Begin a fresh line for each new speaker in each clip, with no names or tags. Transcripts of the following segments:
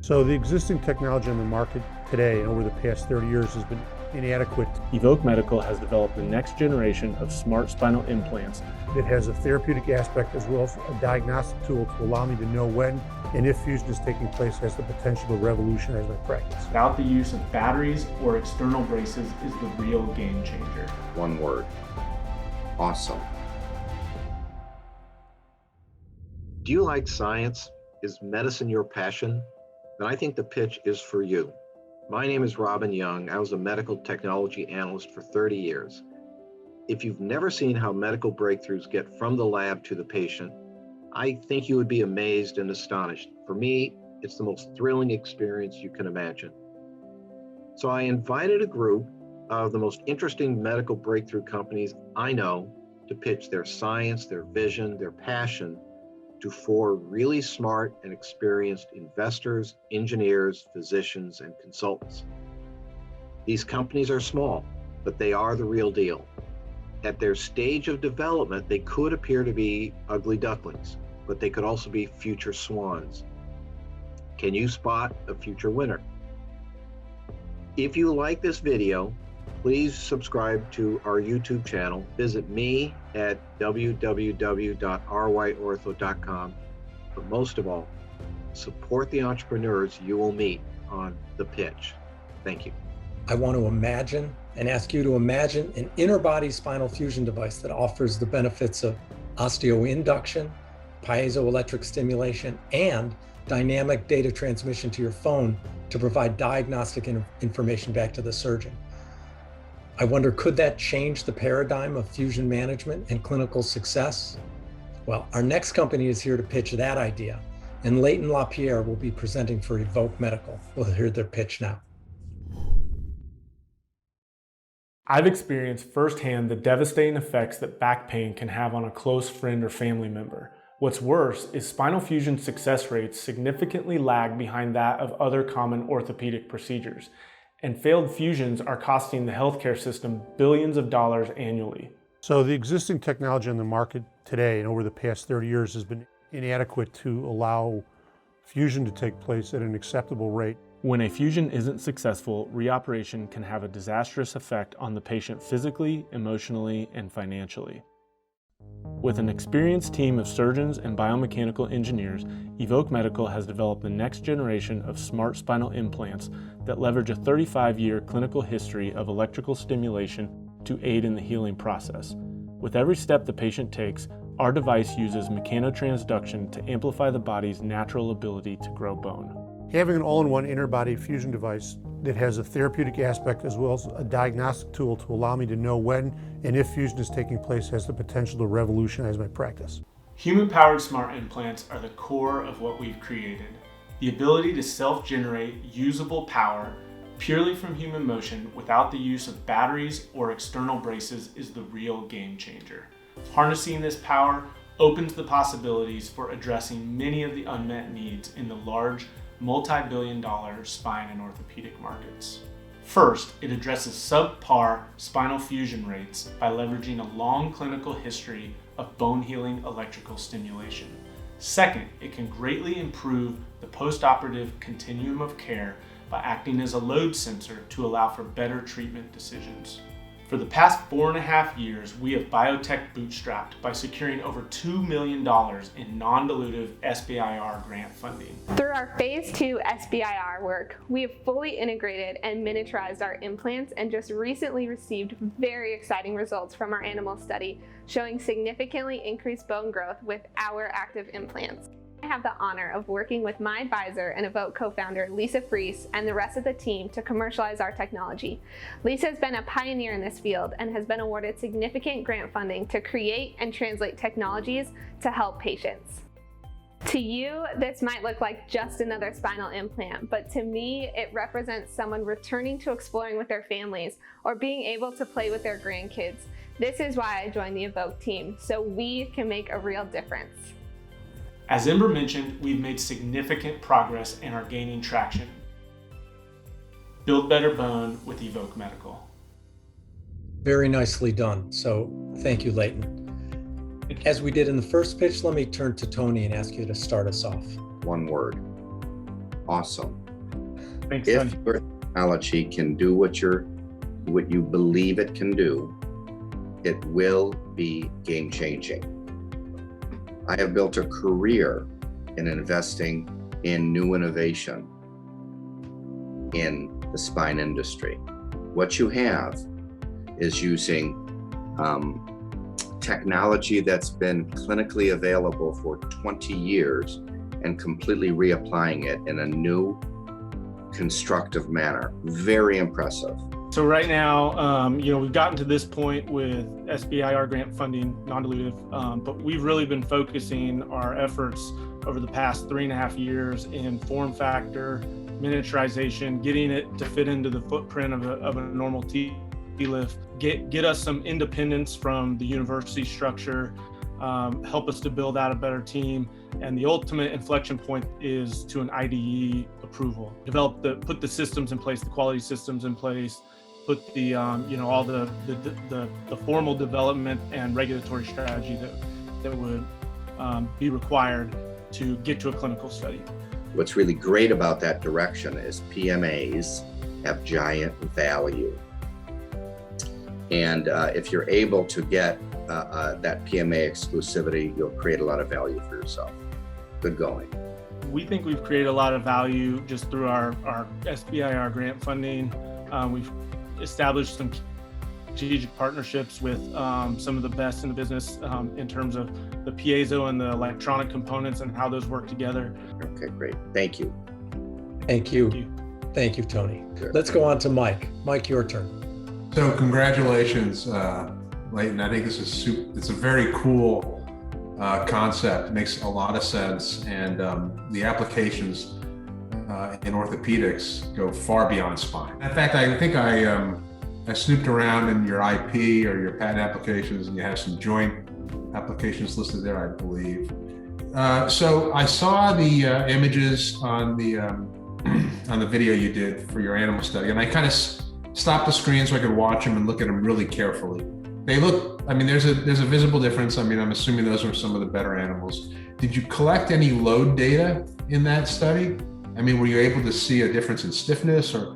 So the existing technology on the market today and over the past 30 years has been inadequate.
Evoke Medical has developed the next generation of smart spinal implants.
It has a therapeutic aspect as well as a diagnostic tool to allow me to know when and if fusion is taking place, has the potential to revolutionize my practice.
Without the use of batteries or external braces is the real game changer.
One word: awesome. Do you like science? Is medicine your passion? Then I think the pitch is for you. My name is Robin Young. I was a medical technology analyst for 30 years. If you've never seen how medical breakthroughs get from the lab to the patient, I think you would be amazed and astonished. For me, it's the most thrilling experience you can imagine. So I invited a group of the most interesting medical breakthrough companies I know to pitch their science, their vision, their passion to 4 really smart and experienced investors, engineers, physicians, and consultants. These companies are small, but they are the real deal. At their stage of development, they could appear to be ugly ducklings, but they could also be future swans. Can you spot a future winner? If you like this video, please subscribe to our YouTube channel. Visit me at www.ryortho.com. But most of all, support the entrepreneurs you will meet on The Pitch. Thank you.
I want to imagine and ask you to imagine an inner body spinal fusion device that offers the benefits of osteoinduction, piezoelectric stimulation, and dynamic data transmission to your phone to provide diagnostic information back to the surgeon. I wonder, could that change the paradigm of fusion management and clinical success? Well, our next company is here to pitch that idea, and Leighton LaPierre will be presenting for Evoke Medical. We'll hear their pitch now.
I've experienced firsthand the devastating effects that back pain can have on a close friend or family member. What's worse is spinal fusion success rates significantly lag behind that of other common orthopedic procedures, and failed fusions are costing the healthcare system billions of dollars annually.
So the existing technology on the market today and over the past 30 years has been inadequate to allow fusion to take place at an acceptable rate.
When a fusion isn't successful, reoperation can have a disastrous effect on the patient physically, emotionally, and financially. With an experienced team of surgeons and biomechanical engineers, Evoke Medical has developed the next generation of smart spinal implants that leverage a 35-year clinical history of electrical stimulation to aid in the healing process. With every step the patient takes, our device uses mechanotransduction to amplify the body's natural ability to grow bone.
Having an all-in-one inner body fusion device that has a therapeutic aspect as well as a diagnostic tool to allow me to know when and if fusion is taking place has the potential to revolutionize my practice.
Human-powered smart implants are the core of what we've created. The ability to self-generate usable power purely from human motion without the use of batteries or external braces is the real game changer. Harnessing this power opens the possibilities for addressing many of the unmet needs in the large, multi-billion-dollar spine and orthopedic markets. First, it addresses subpar spinal fusion rates by leveraging a long clinical history of bone healing electrical stimulation. Second, it can greatly improve the postoperative continuum of care by acting as a load sensor to allow for better treatment decisions. For the past 4.5 years, we have biotech bootstrapped by securing over $2 million in non-dilutive SBIR grant funding.
Through our Phase 2 SBIR work, we have fully integrated and miniaturized our implants and just recently received very exciting results from our animal study showing significantly increased bone growth with our active implants. I have the honor of working with my advisor and Evoke co-founder Lisa Fries and the rest of the team to commercialize our technology. Lisa has been a pioneer in this field and has been awarded significant grant funding to create and translate technologies to help patients. To you, this might look like just another spinal implant, but to me, it represents someone returning to exploring with their families or being able to play with their grandkids. This is why I joined the Evoke team, so we can make a real difference.
As Ember mentioned, we've made significant progress and are gaining traction. Build better bone with Evoke Medical.
Very nicely done. So thank you, Leighton. As we did in the first pitch, let me turn to Tony and ask you to start us off.
One word:
awesome.
Thanks,
If
Tony.
your technology can do what you believe it can do, it will be game changing. I have built a career in investing in new innovation in the spine industry. What you have is using technology that's been clinically available for 20 years and completely reapplying it in a new constructive manner. Very impressive.
So right now, we've gotten to this point with SBIR grant funding, non-dilutive, but we've really been focusing our efforts over the past 3.5 years in form factor, miniaturization, getting it to fit into the footprint of a normal T-lift, get us some independence from the university structure, help us to build out a better team. And the ultimate inflection point is to an IDE approval. Put the systems in place, the quality systems in place, put the all the formal development and regulatory strategy that would be required to get to a clinical study.
What's really great about that direction is PMAs have giant value. And if you're able to get that PMA exclusivity, you'll create a lot of value for yourself. Good going.
We think we've created a lot of value just through our SBIR grant funding. We've established some strategic partnerships with some of the best in the business in terms of the piezo and the electronic components and how those work together.
Okay, great. Thank you.
Thank you. Thank you, Tony.
Sure.
Let's go on to Mike. Mike, your turn.
So congratulations, Leighton. I think it's a very cool concept. It makes a lot of sense, and the applications in orthopedics go far beyond spine. In fact, I think I snooped around in your IP or your patent applications, and you have some joint applications listed there, I believe. So I saw the images on the video you did for your animal study, and I kind of stopped the screen so I could watch them and look at them really carefully. They look, there's a visible difference. I'm assuming those are some of the better animals. Did you collect any load data in that study? Were you able to see a difference in stiffness? Or,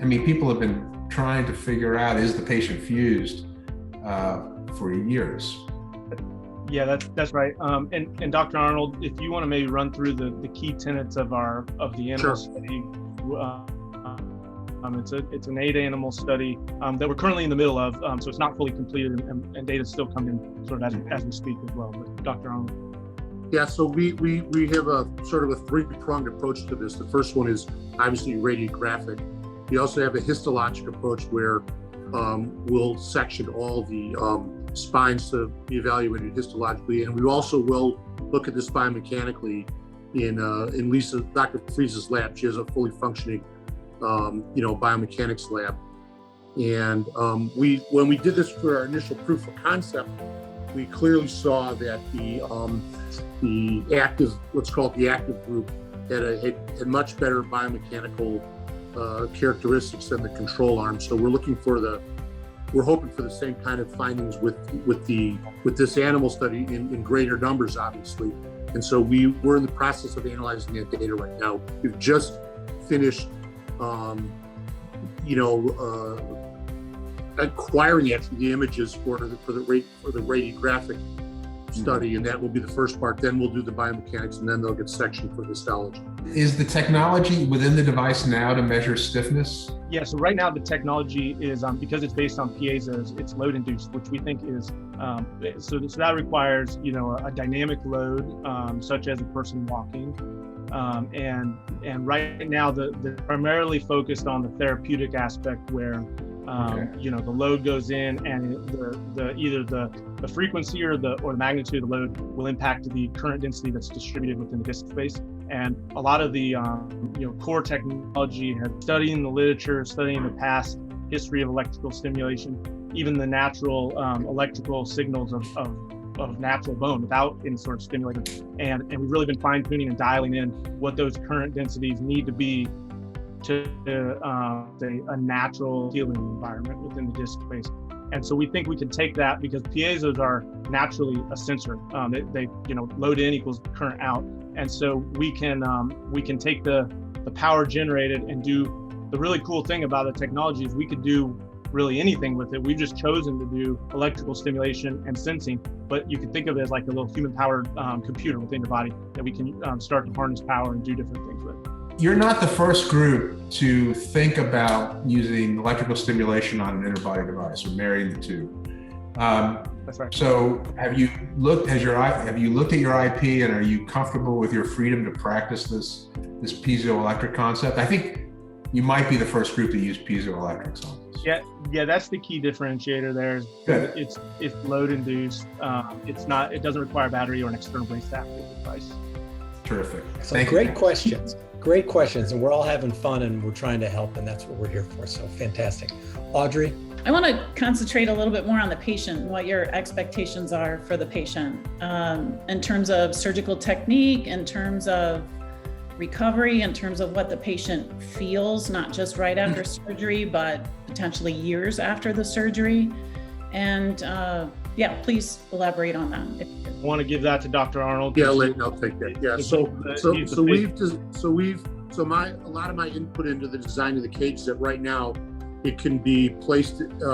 people have been trying to figure out, is the patient fused for years?
Yeah, that's right. And Dr. Arnold, if you want to maybe run through the key tenets of the animal study. It's an 8-animal study that we're currently in the middle of, so it's not fully completed, and data's still coming sort of as we speak as well. But Dr. Arnold.
Yeah, so we have a sort of a 3-pronged approach to this. The first one is obviously radiographic. We also have a histologic approach where we'll section all the spines to be evaluated histologically, and we also will look at the spine mechanically in Dr. Friese's lab. She has a fully functioning biomechanics lab. And when we did this for our initial proof of concept, we clearly saw that the active, let's call it the active group, had much better biomechanical characteristics than the control arm. So we're hoping for the same kind of findings with this animal study in greater numbers, obviously. And so we're in the process of analyzing that data right now. We've just finished acquiring actually the images for the radiographic study, and that will be the first part. Then we'll do the biomechanics, and then they'll get sectioned for histology.
Is the technology within the device now to measure stiffness?
Yeah, so right now the technology is, because it's based on piezos, it's load induced, which we think is, so that requires, a dynamic load, such as a person walking. And right now they're primarily focused on the therapeutic aspect where, the load goes in, and either the frequency or the magnitude of the load will impact the current density that's distributed within the disc space. And a lot of the core technology has studying the literature, studying the past history of electrical stimulation, even the natural electrical signals of natural bone without any sort of stimulator. And we've really been fine tuning and dialing in what those current densities need to be to say a natural healing environment within the disc space. And so we think we can take that, because piezos are naturally a sensor. They load in equals current out. And so we can take the the power generated and do. The really cool thing about the technology is we could do really anything with it. We've just chosen to do electrical stimulation and sensing, but you can think of it as like a little human-powered computer within your body that we can start to harness power and do different things with.
You're not the first group to think about using electrical stimulation on an interbody device or marrying the two.
That's right.
So have you looked at your IP, and are you comfortable with your freedom to practice this piezoelectric concept? I think you might be the first group to use piezoelectrics on this.
Yeah, that's the key differentiator there. It's load induced. It doesn't require a battery or an external brace active device.
Terrific.
So great questions, and we're all having fun and we're trying to help, and that's what we're here for. So fantastic. Audrey?
I want to concentrate a little bit more on the patient and what your expectations are for the patient in terms of surgical technique, in terms of recovery, in terms of what the patient feels, not just right after surgery, but potentially years after the surgery. And please elaborate on that.
I want to give that to Dr. Arnold.
Yeah, I'll take that. Yeah, a lot of my input into the design of the cage is that right now it can be placed in the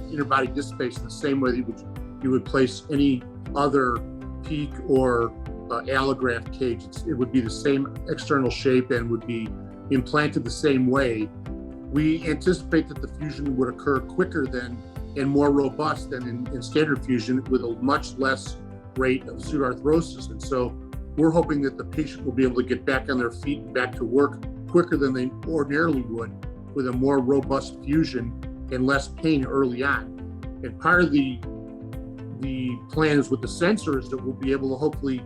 interbody disc space in the same way that you would place any other peak or allograft cage. It would be the same external shape and would be implanted the same way. We anticipate that the fusion would occur quicker than and more robust than in standard fusion, with a much less rate of pseudoarthrosis. And so we're hoping that the patient will be able to get back on their feet and back to work quicker than they ordinarily would, with a more robust fusion and less pain early on. And part of the plan is with the sensors that we'll be able to hopefully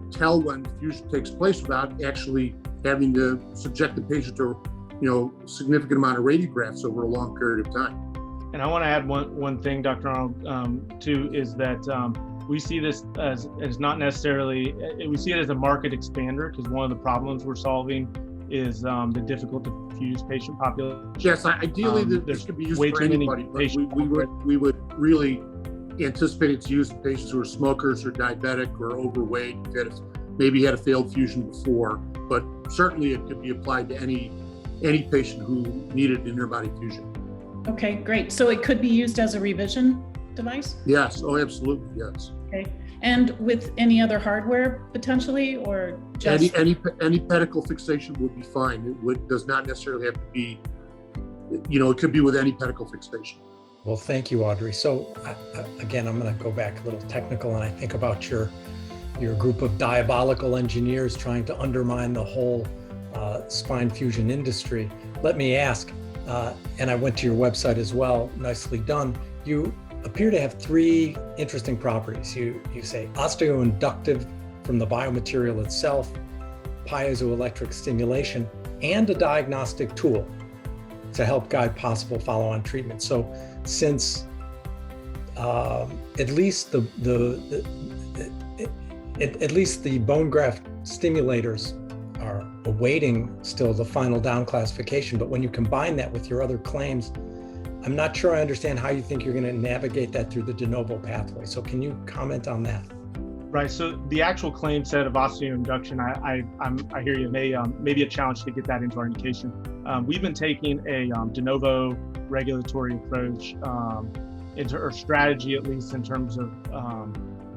tell when fusion takes place without actually having to subject the patient to significant amount of radiographs over a long period of time.
And I want to add one thing, Dr. Arnold, too, is that we see this as not necessarily, we see it as a market expander, because one of the problems we're solving is the difficult to fuse patient population.
Yes, ideally this could be used for anybody, but we would really anticipate its use in patients who are smokers or diabetic or overweight that maybe had a failed fusion before, but certainly it could be applied to any patient who needed interbody fusion.
Okay, great. So it could be used as a revision device?
Yes, absolutely, yes.
Okay, and with any other hardware potentially, or just?
Any pedicle fixation would be fine. It does not necessarily have to be, it could be with any pedicle fixation.
Well, thank you, Audrey. So again, I'm going to go back a little technical, and I think about your group of diabolical engineers trying to undermine the whole spine fusion industry. Let me ask, and I went to your website as well, nicely done. You appear to have three interesting properties. You say osteoinductive from the biomaterial itself, piezoelectric stimulation, and a diagnostic tool to help guide possible follow-on treatment. So since at least the bone graft stimulators are awaiting still the final down classification, but when you combine that with your other claims, I'm not sure I understand how you think you're going to navigate that through the de novo pathway. So can you comment on that?
Right. So the actual claim set of osteoinduction, I hear you, may be a challenge to get that into our indication. We've been taking a de novo regulatory approach into our strategy, at least in terms of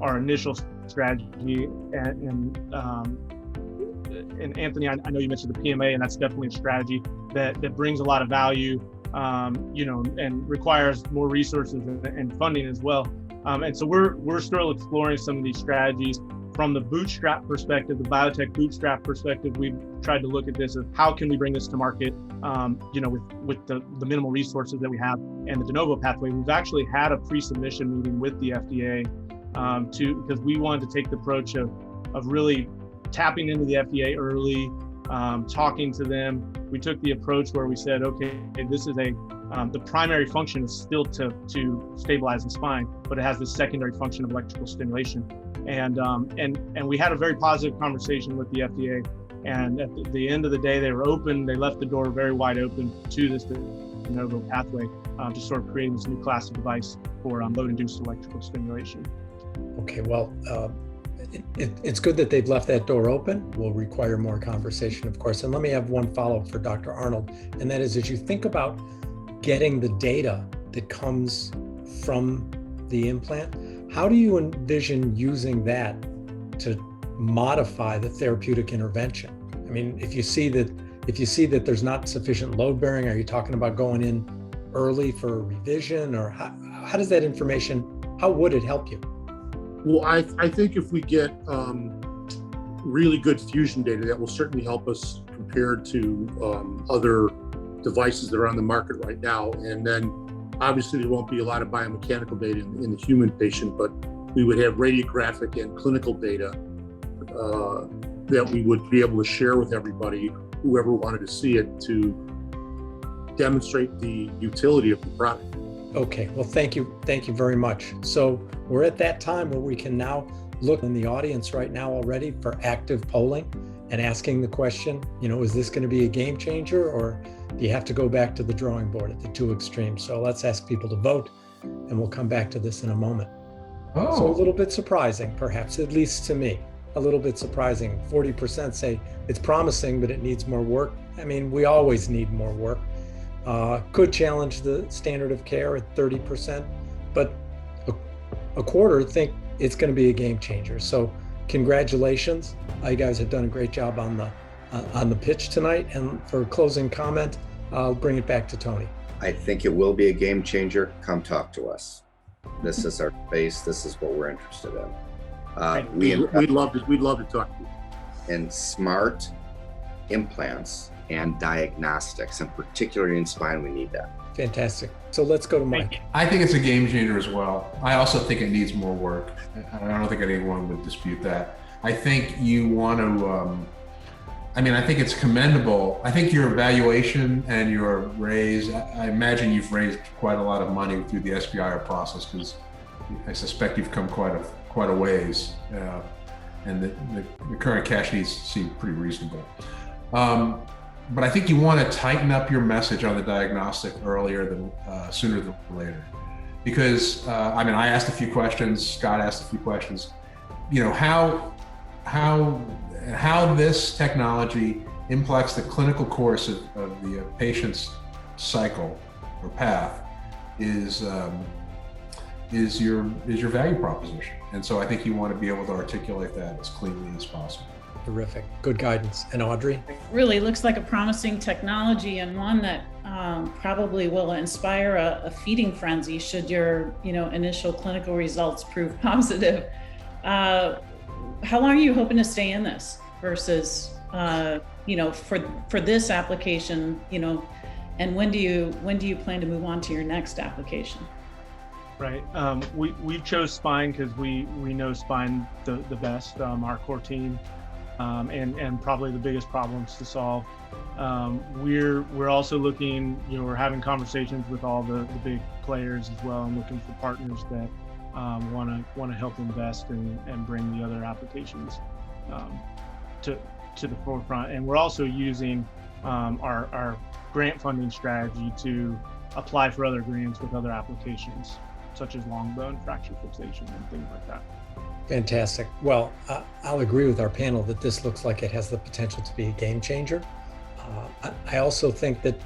our initial strategy. And Anthony, I know you mentioned the PMA, and that's definitely a strategy that brings a lot of value, and requires more resources and funding as well. And so we're still exploring some of these strategies from the bootstrap perspective, the biotech bootstrap perspective. We've tried to look at this as how can we bring this to market, with the minimal resources that we have, and the de novo pathway. We've actually had a pre-submission meeting with the FDA because we wanted to take the approach of really tapping into the FDA early, talking to them. We took the approach where we said, okay, this is the primary function is still to stabilize the spine, but it has this secondary function of electrical stimulation. And we had a very positive conversation with the FDA. And at the end of the day, they were open. They left the door very wide open to this de novo pathway, to sort of creating this new class of device for load-induced electrical stimulation.
Okay, well, it's good that they've left that door open. We'll require more conversation, of course. And let me have one follow-up for Dr. Arnold, and that is, as you think about getting the data that comes from the implant, how do you envision using that to modify the therapeutic intervention? I mean, if you see that there's not sufficient load bearing, are you talking about going in early for a revision, or how does that information, how would it help you?
Well, I think if we get really good fusion data, that will certainly help us compared to other devices that are on the market right now. And then obviously there won't be a lot of biomechanical data in the human patient, but we would have radiographic and clinical data that we would be able to share with everybody, whoever wanted to see it, to demonstrate the utility of the product.
Okay, well, thank you very much. So we're at that time where we can now look in the audience right now already for active polling and asking the question, is this going to be a game changer, or do you have to go back to the drawing board at the two extremes? So let's ask people to vote, and we'll come back to this in a moment.
Oh.
So a little bit surprising, perhaps, at least to me, a little bit surprising. 40% say it's promising, but it needs more work. I mean, we always need more work. Could challenge the standard of care at 30%, but a quarter think it's going to be a game changer. So congratulations. You guys have done a great job on the pitch tonight. And for a closing comment, I'll bring it back to Tony.
I think it will be a game changer. Come talk to us. This is our space. This is what we're interested in.
We'd love to talk to you.
In smart implants and diagnostics, and particularly in spine, we need that.
Fantastic. So let's go to Mike.
I think it's a game changer as well. I also think it needs more work. I don't think anyone would dispute that. I think you want to, I think it's commendable. I think your evaluation and your raise, I imagine you've raised quite a lot of money through the SBIR process, because I suspect you've come quite a ways, and the current cash needs seem pretty reasonable. But I think you want to tighten up your message on the diagnostic sooner than later, because I asked a few questions. Scott asked a few questions. How this technology impacts the clinical course of the patient's cycle or path is your value proposition. And so I think you want to be able to articulate that as cleanly as possible.
Terrific. Good guidance. And Audrey?
Really looks like a promising technology, and one that probably will inspire a feeding frenzy should your initial clinical results prove positive. How long are you hoping to stay in this versus for this application, and when do you plan to move on to your next application?
Right. We chose spine because we know spine the best, our core team. And probably the biggest problems to solve. We're also looking, we're having conversations with all the big players as well, and looking for partners that want to help invest and bring the other applications to the forefront. And we're also using our grant funding strategy to apply for other grants with other applications, such as long bone fracture fixation and things like that.
Fantastic. Well, I'll agree with our panel that this looks like it has the potential to be a game changer. I also think that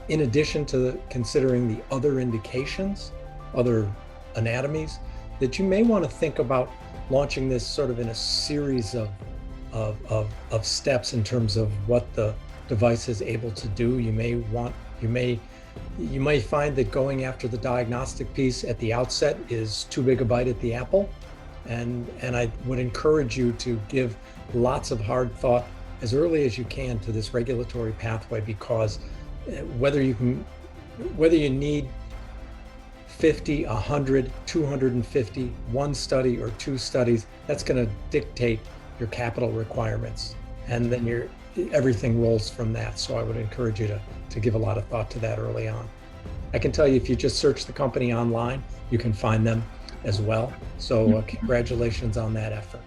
in addition to considering the other indications, other anatomies, that you may want to think about launching this sort of in a series of steps in terms of what the device is able to do. You may find that going after the diagnostic piece at the outset is too big a bite at the apple. And I would encourage you to give lots of hard thought as early as you can to this regulatory pathway, because whether you need 50, 100, 250, one study or two studies, that's going to dictate your capital requirements. And then everything rolls from that. So I would encourage you to give a lot of thought to that early on. I can tell you, if you just search the company online, you can find them as well. So congratulations on that effort.